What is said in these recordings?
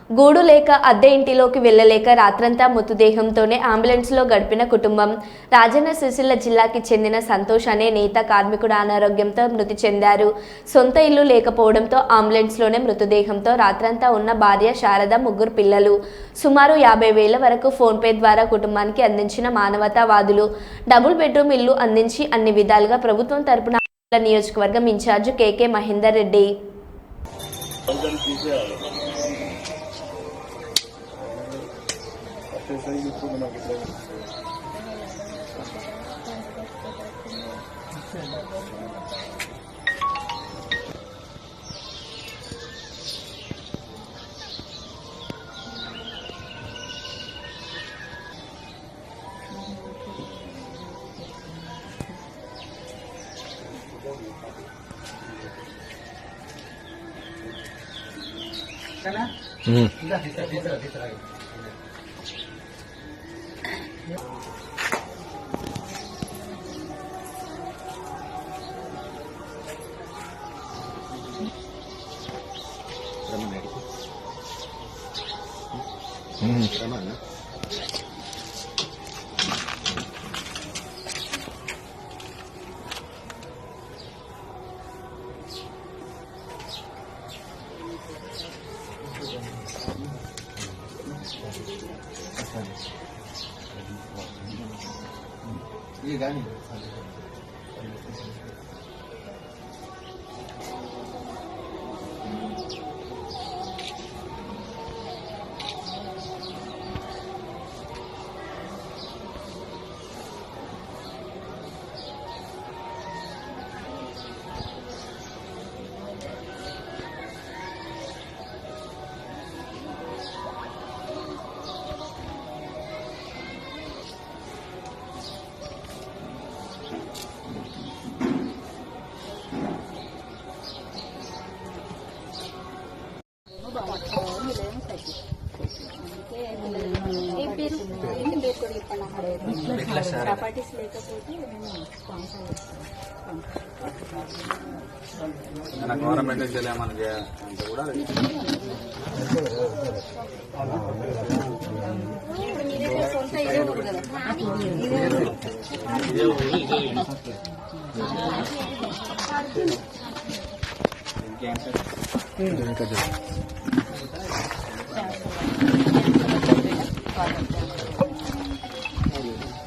గూడు లేక అద్దె ఇంటిలోకి వెళ్లలేక రాత్రంతా మృతదేహంతోనే అంబులెన్స్లో గడిపిన కుటుంబం. రాజన్న సిరిసిల్ల జిల్లాకి చెందిన సంతోష్ అనే నేత కార్మికుడు అనారోగ్యంతో మృతి చెందారు. సొంత ఇల్లు లేకపోవడంతో అంబులెన్స్లోనే మృతదేహంతో రాత్రంతా ఉన్న భార్య శారద, ముగ్గురు పిల్లలు. సుమారు 50,000 వరకు ఫోన్పే ద్వారా కుటుంబానికి అందించిన మానవతావాదులు. డబుల్ బెడ్రూమ్ ఇల్లు అందించి అన్ని విధాలుగా ప్రభుత్వం తరపున నియోజకవర్గం ఇన్ఛార్జ్ కేకే మహేందర్ రెడ్డి. ये गानी గవర్నమెంట్ మనకి కూడా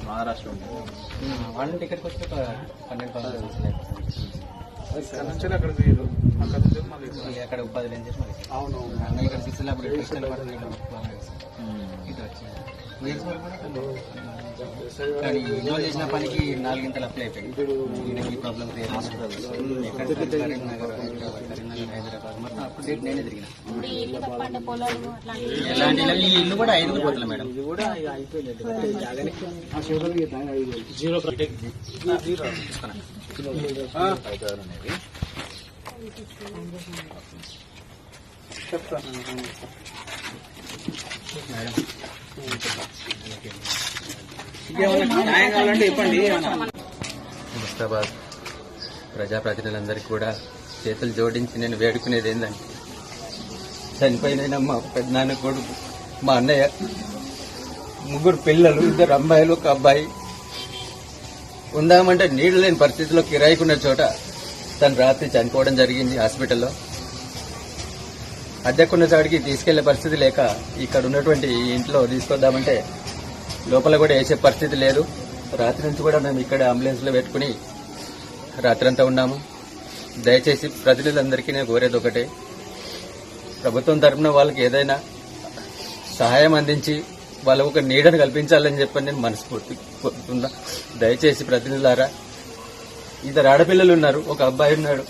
మహారాష్ట్ర వన్ టికెట్ వచ్చి 12,000 అక్కడ వేరు అక్కడ ఉపాధి లేని చేసి అవును ఇక్కడ సిరిసిల్ల కానీ ఇన్వాల్వ్ చేసిన పనికి 4 గంటలు అప్లై అయిపోయింది. ఈ ప్రాబ్లం కరీంనగర్, హైదరాబాద్ మొత్తం అప్డేట్ నేనే తిరిగిన. ఎలాంటి ఈ ఇల్లు కూడా 5 కోట్ల మేడం. ఇది కూడా అయిపోయింది. ముస్తాబాద్ ప్రజాప్రతినిధులందరికీ కూడా చేతులు జోడించి నేను వేడుకునేది ఏంటంటే, చనిపోయిన మా పెద్దనాన్న కొడుకు, మా అన్నయ్య, 3 పిల్లలు, 2 అమ్మాయిలు, 1 అబ్బాయి ఉందామంటే నీళ్లు లేని పరిస్థితిలో కిరాయికున్న చోట తను రాత్రి చనిపోవడం జరిగింది. హాస్పిటల్లో అద్దెకున్న చోటికి తీసుకెళ్లే పరిస్థితి లేక ఇక్కడ ఉన్నటువంటి ఇంట్లో తీసుకొద్దామంటే లోపల కూడా వేసే పరిస్థితి లేదు. రాత్రి నుంచి కూడా మేము ఇక్కడ అంబులెన్స్లో పెట్టుకుని రాత్రంతా ఉన్నాము. దయచేసి ప్రజలందరికీ నేను కోరేది ఒకటే, ప్రభుత్వం తరఫున వాళ్ళకి ఏదైనా సహాయం అందించి వాళ్ళకు ఒక నీడను కల్పించాలని చెప్పని నేను మనస్ఫూర్తి కోరుతున్నా. దయచేసి ప్రతినిధులారా, 2 ఆడపిల్లలు ఉన్నారు, 1 అబ్బాయి ఉన్నాడు.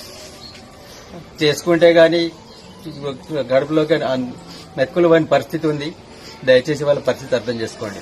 చేసుకుంటే గాని గడుపులోకి మెతుకులు పోయిన పరిస్థితి ఉంది. దయచేసి వాళ్ళ పరిస్థితి అర్థం చేసుకోండి.